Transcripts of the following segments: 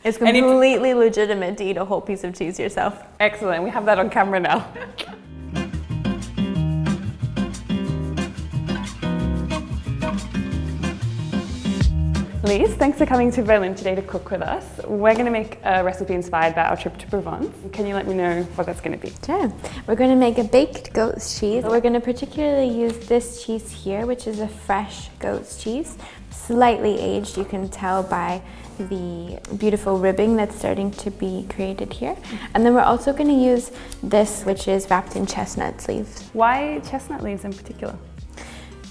It's completely legitimate to eat a whole piece of cheese yourself. Excellent, we have that on camera now. Lise, thanks for coming to Berlin today to cook with us. We're going to make a recipe inspired by our trip to Provence. Can you let me know what that's going to be? Sure. We're going to make a baked goat's cheese. We're going to particularly use this cheese here, which is a fresh goat's cheese. Slightly aged, you can tell by the beautiful ribbing that's starting to be created here. And then we're also going to use this, which is wrapped in chestnut leaves. Why chestnut leaves in particular?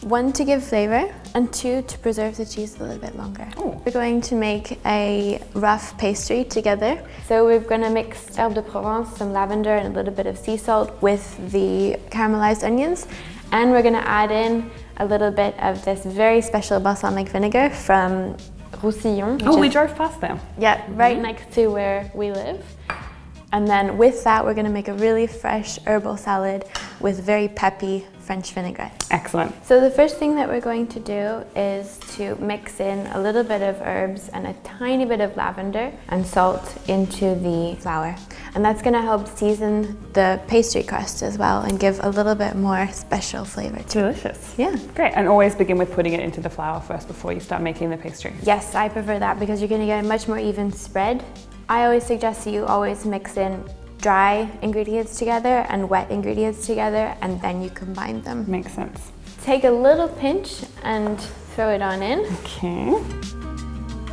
1, to give flavor, and 2, to preserve the cheese a little bit longer. Ooh. We're going to make a rough pastry together. So we're going to mix herbes de Provence, some lavender, and a little bit of sea salt with the caramelized onions. And we're going to add in a little bit of this very special balsamic vinegar from Roussillon. Oh, we drove past them. Yeah, right next to where we live. And then with that, we're going to make a really fresh herbal salad with very peppy French vinaigrette. Excellent. So the first thing that we're going to do is to mix in a little bit of herbs and a tiny bit of lavender and salt into the flour. And that's going to help season the pastry crust as well and give a little bit more special flavor to it. Delicious. Yeah. Great, and always begin with putting it into the flour first before you start making the pastry. Yes, I prefer that because you're going to get a much more even spread. I always suggest that you always mix in dry ingredients together and wet ingredients together, and then you combine them. Makes sense. Take a little pinch and throw it on in. Okay.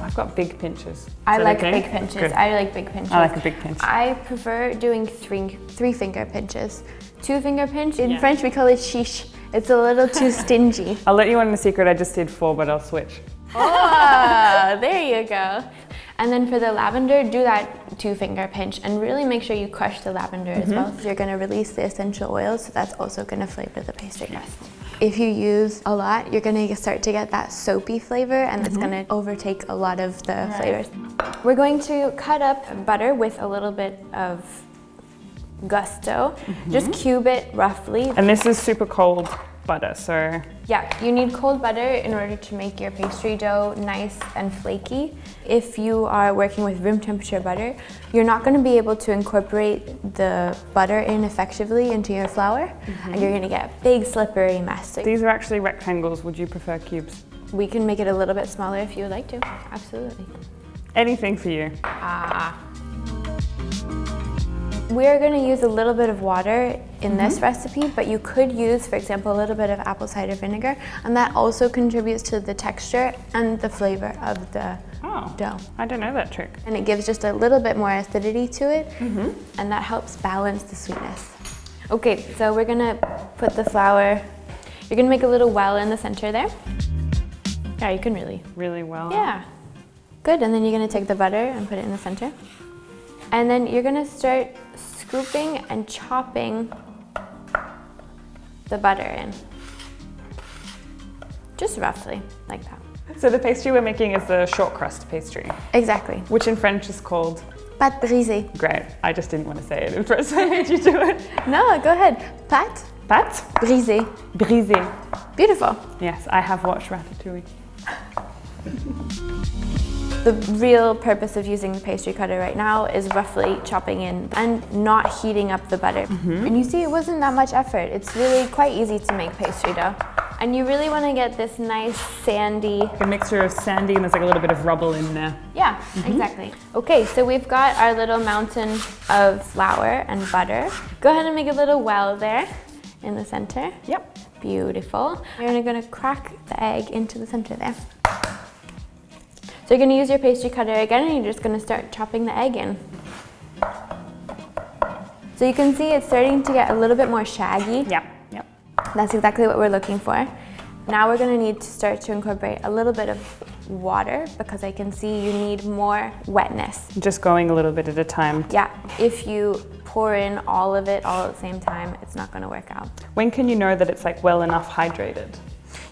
I've got big pinches. I like big pinches. Good. I like big pinches. I like a big pinch. I prefer doing three finger pinches. 2-finger pinch, in French we call it chiche. It's a little too stingy. I'll let you in a secret, I just did 4, but I'll switch. Oh, there you go. And then for the lavender, do that 2-finger pinch and really make sure you crush the lavender as well. So you're going to release the essential oils, so that's also going to flavor the pastry crust. If you use a lot, you're going to start to get that soapy flavor, and it's going to overtake a lot of the flavors. We're going to cut up butter with a little bit of gusto. Just cube it roughly. And this is super cold butter, so... Yeah, you need cold butter in order to make your pastry dough nice and flaky. If you are working with room temperature butter, you're not going to be able to incorporate the butter in effectively into your flour, and you're going to get a big slippery mess. These are actually rectangles. Would you prefer cubes? We can make it a little bit smaller if you would like to. Absolutely. Anything for you. We're going to use a little bit of water in this recipe, but you could use, for example, a little bit of apple cider vinegar, and that also contributes to the texture and the flavor of the dough. I don't know that trick. And it gives just a little bit more acidity to it, and that helps balance the sweetness. Okay, so we're going to put the flour, you're going to make a little well in the center there. Yeah, you can really well. Yeah, good. And then you're going to take the butter and put it in the center. And then you're going to start scooping and chopping the butter in. Just roughly, like that. So the pastry we're making is the short crust pastry. Exactly. Which in French is called? Pâte brisée. Great. I just didn't want to say it in French, so I made you do it. No, go ahead. Pâte. Pâte? Brisée. Brisée. Beautiful. Yes, I have watched Ratatouille. The real purpose of using the pastry cutter right now is roughly chopping in and not heating up the butter. And you see, it wasn't that much effort. It's really quite easy to make pastry dough. And you really want to get this nice sandy... A mixture of sandy and there's like a little bit of rubble in there. Yeah, exactly. Okay, so we've got our little mountain of flour and butter. Go ahead and make a little well there in the center. Yep. Beautiful. You're going to crack the egg into the center there. So you're going to use your pastry cutter again, and you're just going to start chopping the egg in. So you can see it's starting to get a little bit more shaggy. Yep. That's exactly what we're looking for. Now we're going to need to start to incorporate a little bit of water, because I can see you need more wetness. Just going a little bit at a time. Yeah, if you pour in all of it all at the same time, it's not going to work out. When can you know that it's like well enough hydrated?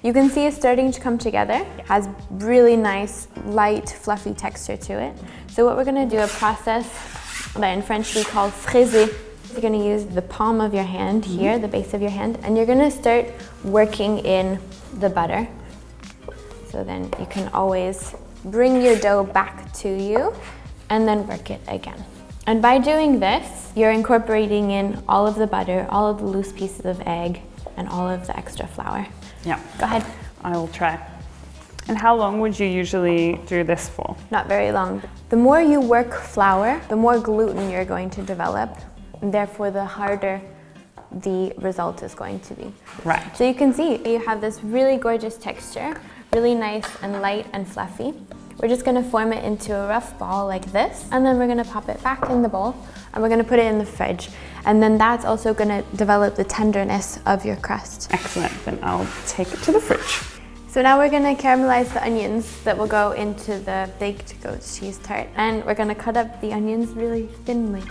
You can see it's starting to come together. It has really nice, light, fluffy texture to it. So what we're going to do, a process that in French we call fraiser. You're going to use the palm of your hand here, the base of your hand, and you're going to start working in the butter. So then you can always bring your dough back to you and then work it again. And by doing this, you're incorporating in all of the butter, all of the loose pieces of egg, and all of the extra flour. Yeah. Go ahead. I will try. And how long would you usually do this for? Not very long. The more you work flour, the more gluten you're going to develop, and therefore the harder the result is going to be. Right. So you can see you have this really gorgeous texture, really nice and light and fluffy. We're just going to form it into a rough ball like this, and then we're going to pop it back in the bowl, and we're going to put it in the fridge. And then that's also going to develop the tenderness of your crust. Excellent. Then I'll take it to the fridge. So now we're going to caramelize the onions that will go into the baked goat cheese tart, and we're going to cut up the onions really thinly.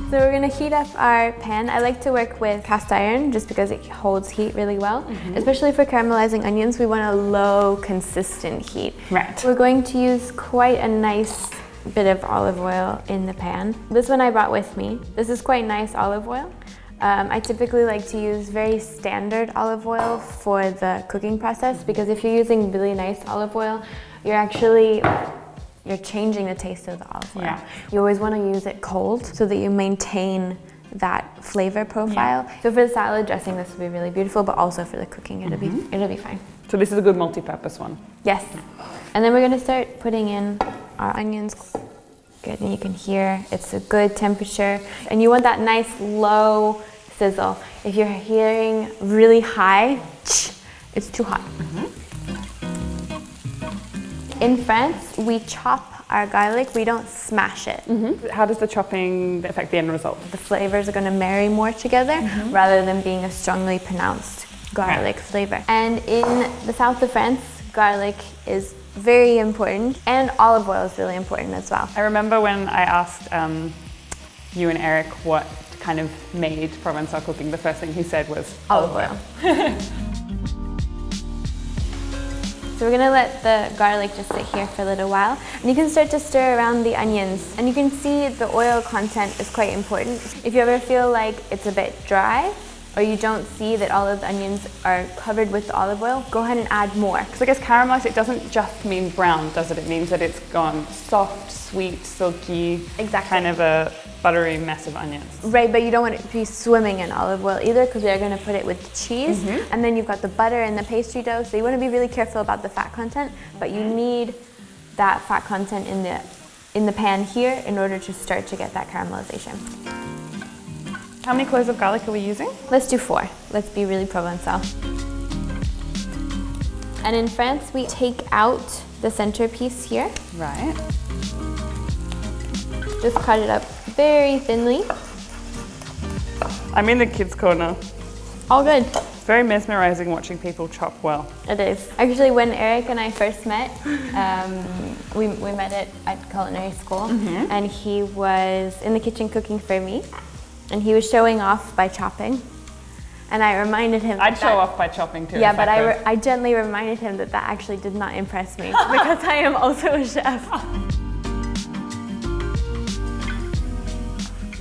So we're going to heat up our pan. I like to work with cast iron just because it holds heat really well. Especially for caramelizing onions, we want a low, consistent heat. Right. We're going to use quite a nice bit of olive oil in the pan. This one I brought with me. This is quite nice olive oil. I typically like to use very standard olive oil for the cooking process, because if you're using really nice olive oil, you're changing the taste of the olive oil. Yeah. You always want to use it cold so that you maintain that flavor profile. Yeah. So for the salad dressing, this will be really beautiful, but also for the cooking, it'll be fine. So this is a good multi-purpose one. Yes. And then we're going to start putting in our onions. Good, and you can hear it's a good temperature, and you want that nice low sizzle. If you're hearing really high, it's too hot. In France, we chop our garlic, we don't smash it. How does the chopping affect the end result? The flavors are going to marry more together rather than being a strongly pronounced garlic flavor. And in the south of France, garlic is very important, and olive oil is really important as well. I remember when I asked you and Eric what kind of made Provençal cooking, the first thing he said was olive oil. So we're gonna let the garlic just sit here for a little while, and you can start to stir around the onions, and you can see the oil content is quite important. If you ever feel like it's a bit dry, or you don't see that all of the onions are covered with the olive oil, go ahead and add more. Because I guess caramelized, it doesn't just mean brown, does it? It means that it's gone soft, sweet, silky, Exactly. kind of a buttery mess of onions. Right, but you don't want it to be swimming in olive oil either, because you're going to put it with cheese, and then you've got the butter and the pastry dough, so you want to be really careful about the fat content, but you need that fat content in the pan here in order to start to get that caramelization. How many cloves of garlic are we using? Let's do 4. Let's be really Provençal. And in France, we take out the centerpiece here. Right. Just cut it up very thinly. I'm in the kids' corner. All good. It's very mesmerizing watching people chop well. It is. Actually, when Eric and I first met, we met at culinary school, and he was in the kitchen cooking for me, and he was showing off by chopping. And I reminded him I'd show off by chopping too. Yeah, but I gently reminded him that actually did not impress me, because I am also a chef.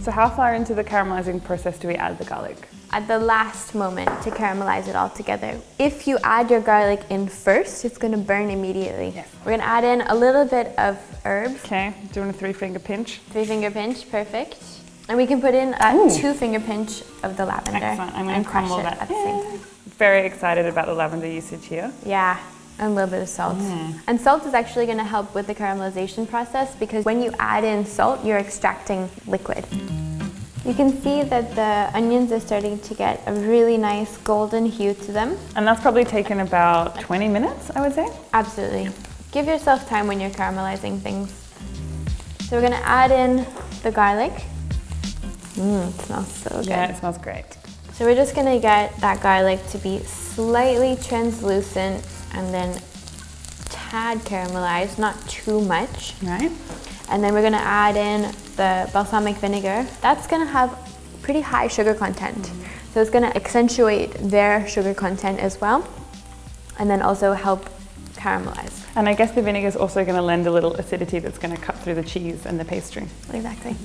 So how far into the caramelizing process do we add the garlic? At the last moment to caramelize it all together. If you add your garlic in first, it's going to burn immediately. Yes. We're going to add in a little bit of herbs. Okay, doing a 3-finger pinch. 3-finger pinch, perfect. And we can put in a 2-finger pinch of the lavender. Excellent. I'm going and to crush crumble it that. at the same time. Very excited about the lavender usage here. Yeah, and a little bit of salt. And salt is actually going to help with the caramelization process, because when you add in salt, you're extracting liquid. You can see that the onions are starting to get a really nice golden hue to them. And that's probably taken about 20 minutes, I would say. Absolutely. Give yourself time when you're caramelizing things. So we're going to add in the garlic. It smells so good. Yeah, it smells great. So we're just going to get that garlic to be slightly translucent and then tad caramelized, not too much. Right. And then we're going to add in the balsamic vinegar. That's going to have pretty high sugar content. So it's going to accentuate their sugar content as well, and then also help caramelize. And I guess the vinegar is also going to lend a little acidity that's going to cut through the cheese and the pastry. Exactly.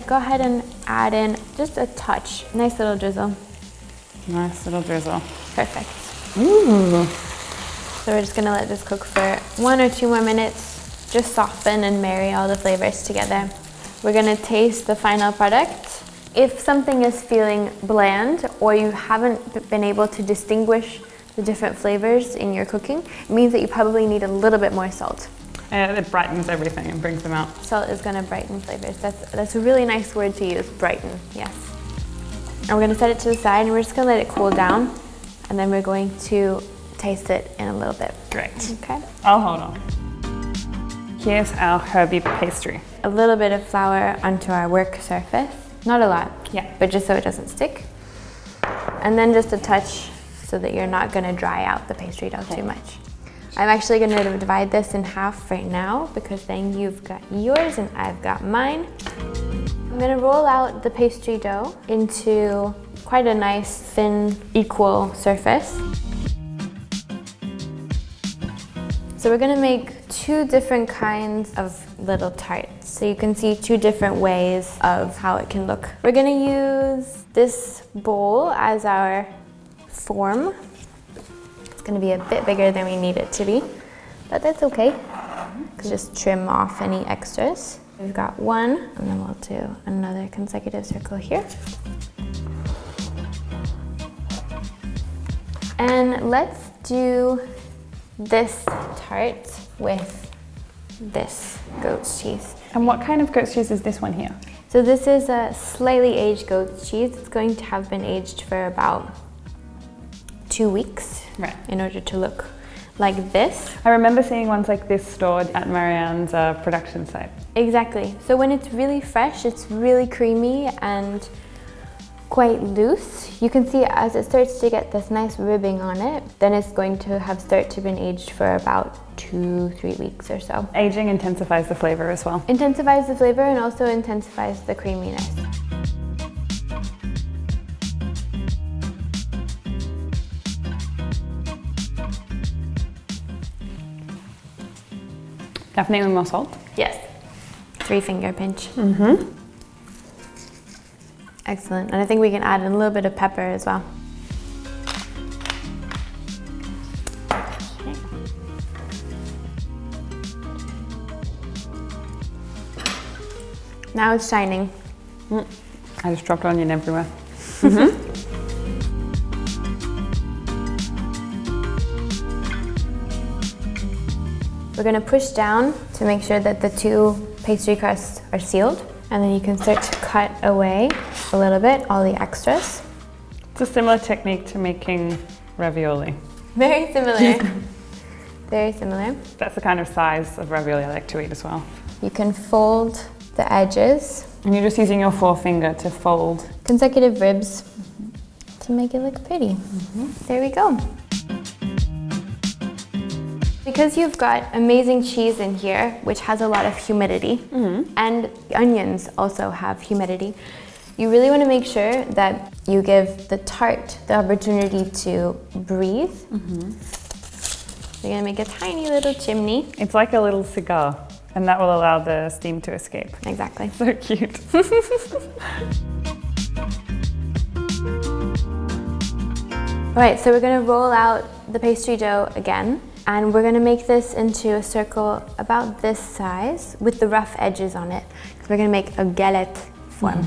Go ahead and add in just a touch. Nice little drizzle. Nice little drizzle. Perfect. Ooh. So we're just gonna let this cook for 1 or 2 more minutes, just soften and marry all the flavors together. We're gonna taste the final product. If something is feeling bland or you haven't been able to distinguish the different flavors in your cooking, it means that you probably need a little bit more salt. It brightens everything and brings them out. Salt is gonna brighten flavors. That's a really nice word to use, brighten, yes. And we're gonna set it to the side and we're just gonna let it cool down, and then we're going to taste it in a little bit. Great. Okay. I'll hold on. Here's our herby pastry. A little bit of flour onto our work surface. Not a lot, Yeah. but just so it doesn't stick. And then just a touch so that you're not gonna dry out the pastry dough too much. I'm actually gonna divide this in half right now because then you've got yours and I've got mine. I'm gonna roll out the pastry dough into quite a nice, thin, equal surface. So we're gonna make 2 different kinds of little tarts. So you can see 2 different ways of how it can look. We're gonna use this bowl as our form. It's gonna be a bit bigger than we need it to be, but that's okay. Just trim off any extras. We've got 1, and then we'll do another consecutive circle here. And let's do this tart with this goat's cheese. And what kind of goat's cheese is this one here? So this is a slightly aged goat's cheese. It's going to have been aged for about 2 weeks in order to look like this. I remember seeing ones like this stored at Marianne's production site. Exactly. So when it's really fresh, it's really creamy and quite loose. You can see as it starts to get this nice ribbing on it, then it's going to have been aged for about 2-3 weeks or so. Aging intensifies the flavor as well. Intensifies the flavor and also intensifies the creaminess. Definitely more salt. Yes. 3-finger pinch. Excellent. And I think we can add in a little bit of pepper as well. Okay. Now it's shining. I just dropped onion everywhere. We're going to push down to make sure that the 2 pastry crusts are sealed. And then you can start to cut away a little bit, all the extras. It's a similar technique to making ravioli. Very similar. Very similar. That's the kind of size of ravioli I like to eat as well. You can fold the edges. And you're just using your forefinger to fold. Consecutive ribs to make it look pretty. There we go. Because you've got amazing cheese in here, which has a lot of humidity, and the onions also have humidity, you really want to make sure that you give the tart the opportunity to breathe. You're going to make a tiny little chimney. It's like a little cigar, and that will allow the steam to escape. Exactly. So cute. All right, so we're going to roll out the pastry dough again. And we're gonna make this into a circle about this size with the rough edges on it. Because we're gonna make a galette form.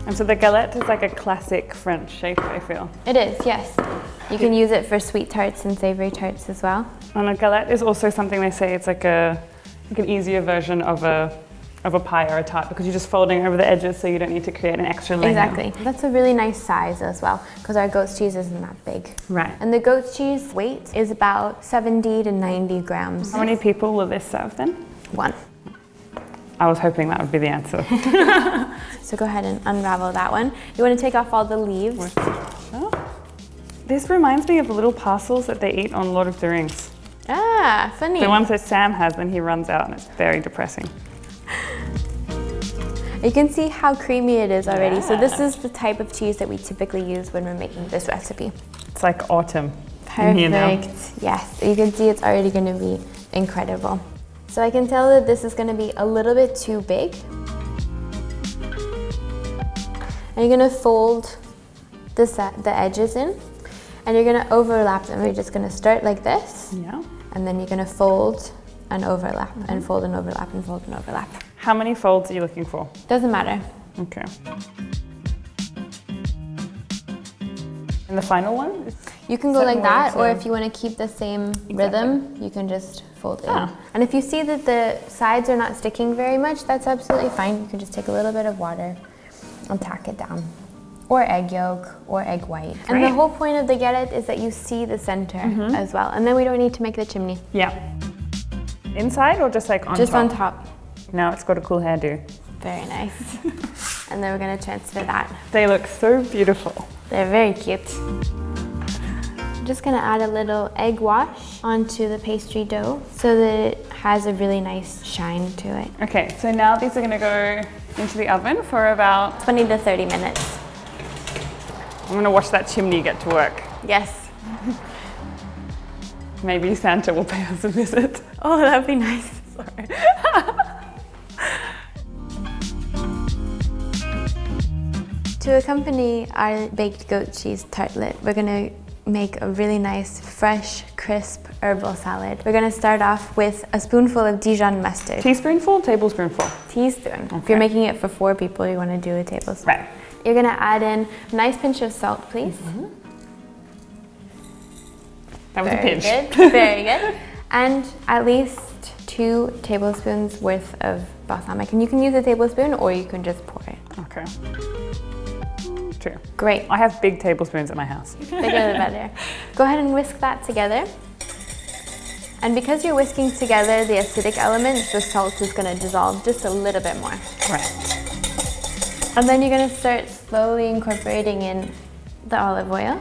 And so the galette is like a classic French shape, I feel. It is, yes. You can use it for sweet tarts and savory tarts as well. And a galette is also something they say it's like an easier version of a pie or a tart because you're just folding over the edges so you don't need to create an extra layer. Exactly. That's a really nice size as well because our goat's cheese isn't that big. Right. And the goat's cheese weight is about 70 to 90 grams. How many people will this serve then? 1. I was hoping that would be the answer. So go ahead and unravel that one. You want to take off all the leaves. Oh. This reminds me of the little parcels that they eat on Lord of the Rings. Ah, funny. The ones that Sam has when he runs out, and it's very depressing. You can see how creamy it is already. So this is the type of cheese that we typically use when we're making this recipe. It's like autumn. Perfect. Yes, you can see it's already going to be incredible. So I can tell that this is going to be a little bit too big. And you're gonna fold the edges in, and you're gonna overlap them. You're just gonna start like this, and then you're gonna fold and overlap, and fold and overlap, and fold and overlap. How many folds are you looking for? Doesn't matter. Okay. And the final one? You can go like that, or if you want to keep the same rhythm, you can just fold it in. And if you see that the sides are not sticking very much, that's absolutely fine. You can just take a little bit of water and tack it down. Or egg yolk, or egg white. Great. And the whole point of the galette is that you see the center as well. And then we don't need to make the chimney. Yeah. Inside or just like on top? Just on top. Now it's got a cool hairdo. Very nice. And then we're gonna transfer that. They look so beautiful. They're very cute. I'm just gonna add a little egg wash onto the pastry dough so that it has a really nice shine to it. Okay, so now these are gonna go into the oven for about 20 to 30 minutes. I'm gonna watch that chimney get to work. Yes. Maybe Santa will pay us a visit. Oh, that'd be nice. Sorry. To accompany our baked goat cheese tartlet, we're gonna make a really nice, fresh, crisp herbal salad. We're gonna start off with a spoonful of Dijon mustard. Teaspoonful, tablespoonful? Teaspoon. Okay. If you're making it for 4 people, you wanna do a tablespoon. Right. You're gonna add in a nice pinch of salt, please. That was a pinch. Good. Very good. And at least 2 tablespoons worth of balsamic. And you can use a tablespoon or you can just pour it. Okay. 2. Great. I have big tablespoons at my house. Bigger the better. Go ahead and whisk that together. And because you're whisking together the acidic elements, the salt is going to dissolve just a little bit more. Right. And then you're going to start slowly incorporating in the olive oil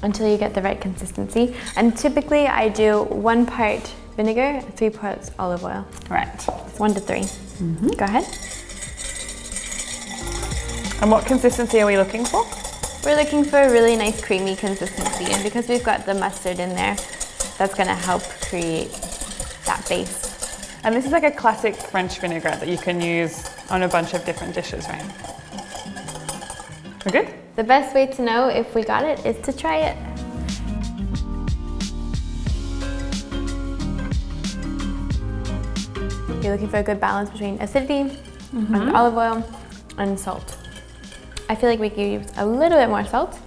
until you get the right consistency. And typically I do 1 part vinegar, 3 parts olive oil. Right. It's 1 to 3. Go ahead. And what consistency are we looking for? We're looking for a really nice creamy consistency, and because we've got the mustard in there, that's going to help create that base. And this is like a classic French vinaigrette that you can use on a bunch of different dishes, right? We're good? The best way to know if we got it is to try it. You're looking for a good balance between acidity and olive oil and salt. I feel like we could use a little bit more salt.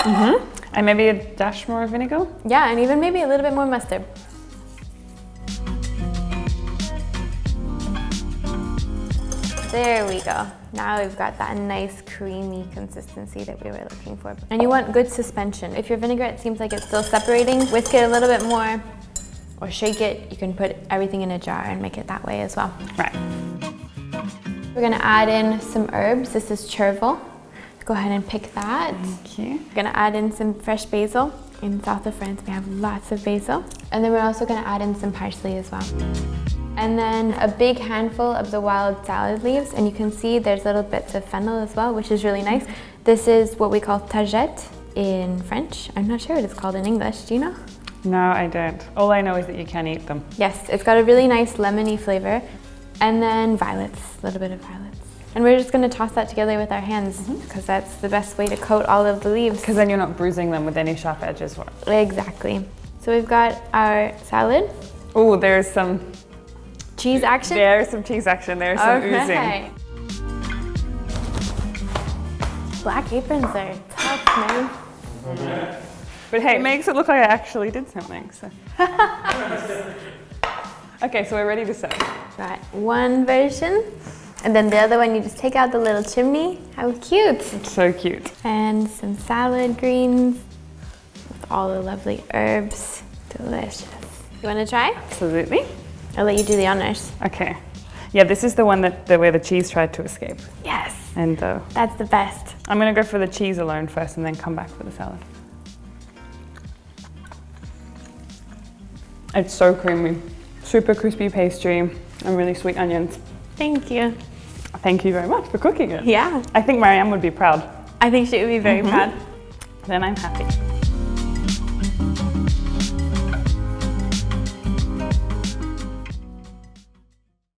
And maybe a dash more vinegar? Yeah, and even maybe a little bit more mustard. There we go. Now we've got that nice creamy consistency that we were looking for. And you want good suspension. If your vinaigrette seems like it's still separating, whisk it a little bit more or shake it. You can put everything in a jar and make it that way as well. Right. We're gonna add in some herbs. This is chervil. Go ahead and pick that. Thank you. We're gonna add in some fresh basil. In the south of France, we have lots of basil. And then we're also gonna add in some parsley as well. And then a big handful of the wild salad leaves. And you can see there's little bits of fennel as well, which is really nice. This is what we call tagette in French. I'm not sure what it's called in English. Do you know? No, I don't. All I know is that you can eat them. Yes, it's got a really nice lemony flavor. And then violets, a little bit of violets. And we're just going to toss that together with our hands because that's the best way to coat all of the leaves. Because then you're not bruising them with any sharp edges. Exactly. So we've got our salad. Oh, there's some cheese action. There's some cheese action. There's some oozing. Black aprons are tough, man. But hey, it makes it look like I actually did something. So. Okay, so we're ready to serve. Got one version. And then the other one, you just take out the little chimney. How cute. It's so cute. And some salad greens with all the lovely herbs. Delicious. You want to try? Absolutely. I'll let you do the honors. Okay. Yeah, this is the one where the cheese tried to escape. Yes. And that's the best. I'm going to go for the cheese alone first and then come back for the salad. It's so creamy. Super crispy pastry and really sweet onions. Thank you. Thank you very much for cooking it. Yeah. I think Marianne would be proud. I think she would be very proud. Then I'm happy.